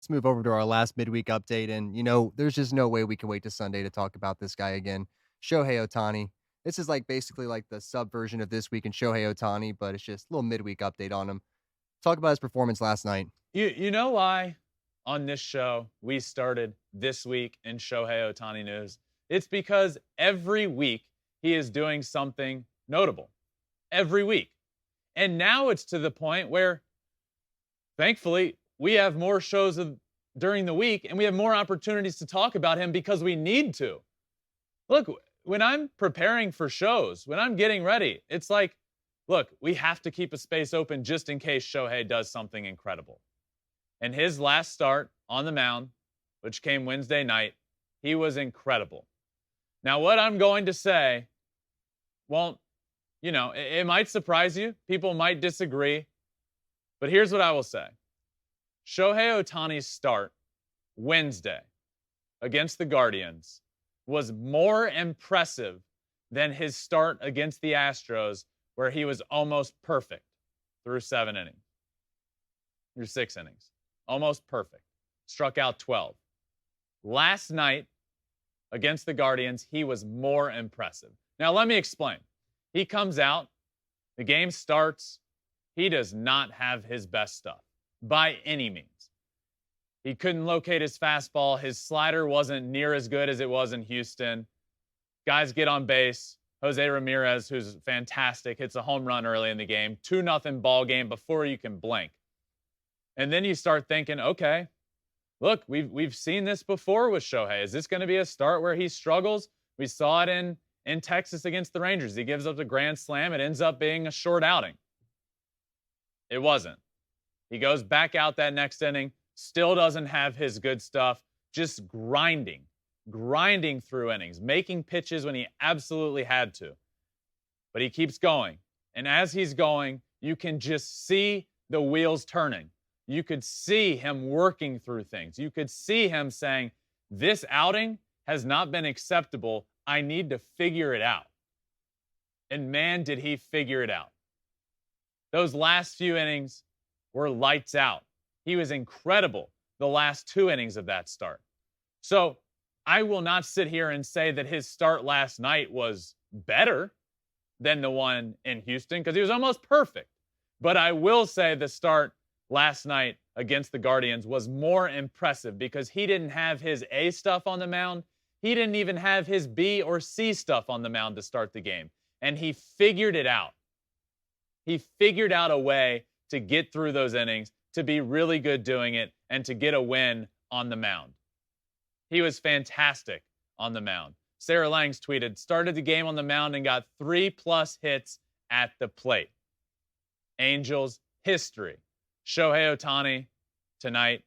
Let's move over to our last midweek update. And, there's just no way we can wait to Sunday to talk about this guy again. Shohei Ohtani. This is basically like the sub version of This Week in Shohei Ohtani, but it's just a little midweek update on him. Talk about his performance last night. You know why on this show we started This Week in Shohei Ohtani news? It's because every week he is doing something notable. Every week. And now it's to the point where, thankfully, we have more shows during the week and we have more opportunities to talk about him because we need to. Look, when I'm preparing for shows, when I'm getting ready, it's like, look, we have to keep a space open just in case Shohei does something incredible. And his last start on the mound, which came Wednesday night, he was incredible. Now, what I'm going to say, well, it might surprise you. People might disagree. But here's what I will say. Shohei Ohtani's start Wednesday against the Guardians was more impressive than his start against the Astros, where he was almost perfect through 6 innings. Almost perfect. Struck out 12. Last night against the Guardians, he was more impressive. Now, let me explain. He comes out, the game starts, he does not have his best stuff by any means. He couldn't locate his fastball. His slider wasn't near as good as it was in Houston. Guys get on base. Jose Ramirez, who's fantastic, hits a home run early in the game. 2-0 ball game before you can blink. And then you start thinking, okay, look, we've seen this before with Shohei. Is this going to be a start where he struggles? We saw it in Texas against the Rangers. He gives up the grand slam. It ends up being a short outing. It wasn't. He goes back out that next inning, still doesn't have his good stuff, just grinding through innings, making pitches when he absolutely had to. But he keeps going. And as he's going, you can just see the wheels turning. You could see him working through things. You could see him saying, this outing has not been acceptable. I need to figure it out. And man, did he figure it out. Those last few innings were lights out. He was incredible the last 2 innings of that start. So I will not sit here and say that his start last night was better than the one in Houston because he was almost perfect. But I will say the start last night against the Guardians was more impressive because he didn't have his A stuff on the mound. He didn't even have his B or C stuff on the mound to start the game. And he figured it out. He figured out a way to get through those innings, to be really good doing it, and to get a win on the mound. He was fantastic on the mound. Sarah Langs tweeted, started the game on the mound and got 3+ hits at the plate. Angels history. Shohei Ohtani tonight.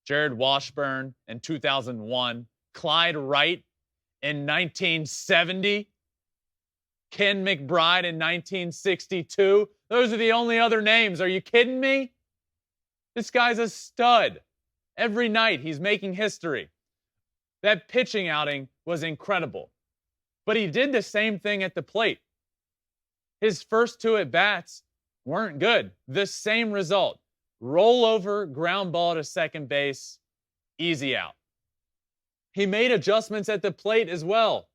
Jared Washburn in 2001. Clyde Wright in 1970. Ken McBride in 1962. Those are the only other names. Are you kidding me? This guy's a stud. Every night he's making history. That pitching outing was incredible. But he did the same thing at the plate. His first 2 at-bats weren't good. The same result. Rollover, ground ball to second base, easy out. He made adjustments at the plate as well.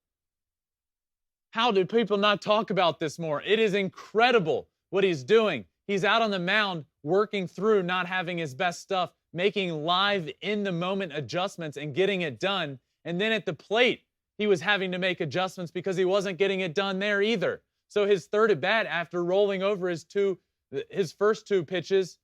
How do people not talk about this more? It is incredible what he's doing. He's out on the mound working through not having his best stuff, making live in-the-moment adjustments and getting it done. And then at the plate, he was having to make adjustments because he wasn't getting it done there either. So his third at-bat, after rolling over his first 2 pitches,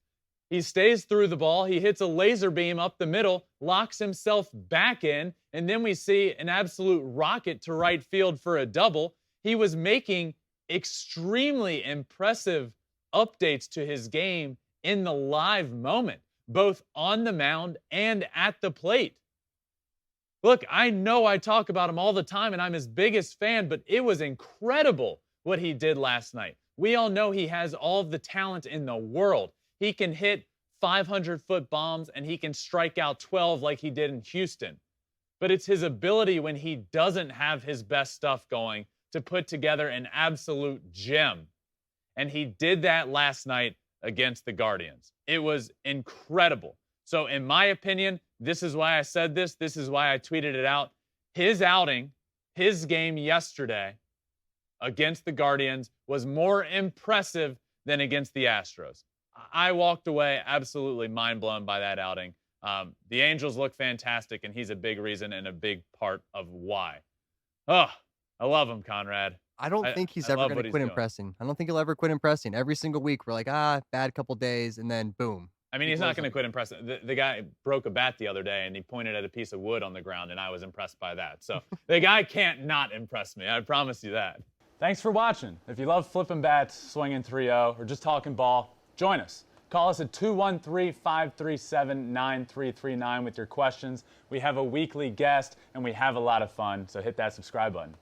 he stays through the ball. He hits a laser beam up the middle, locks himself back in, and then we see an absolute rocket to right field for a double. He was making extremely impressive updates to his game in the live moment, both on the mound and at the plate. Look, I know I talk about him all the time and I'm his biggest fan, but it was incredible what he did last night. We all know he has all of the talent in the world. He can hit 500-foot bombs and he can strike out 12 like he did in Houston. But it's his ability when he doesn't have his best stuff going to put together an absolute gem. And he did that last night against the Guardians. It was incredible. So in my opinion, this is why I said this. This is why I tweeted it out. His outing, his game yesterday against the Guardians was more impressive than against the Astros. I walked away absolutely mind blown by that outing. The Angels look fantastic, and he's a big reason and a big part of why. Oh, I love him, Conrad. I don't think he's I ever love going what to he's quit doing. impressing. I don't think he'll ever quit impressing. Every single week, we're like, bad couple days, and then boom. I mean, he's not going to quit impressing. The guy broke a bat the other day, and he pointed at a piece of wood on the ground, and I was impressed by that. So the guy can't not impress me. I promise you that. Thanks for watching. If you love flipping bats, swinging 3-0, or just talking ball, join us. Call us at 213-537-9339 with your questions. We have a weekly guest, and we have a lot of fun, so hit that subscribe button.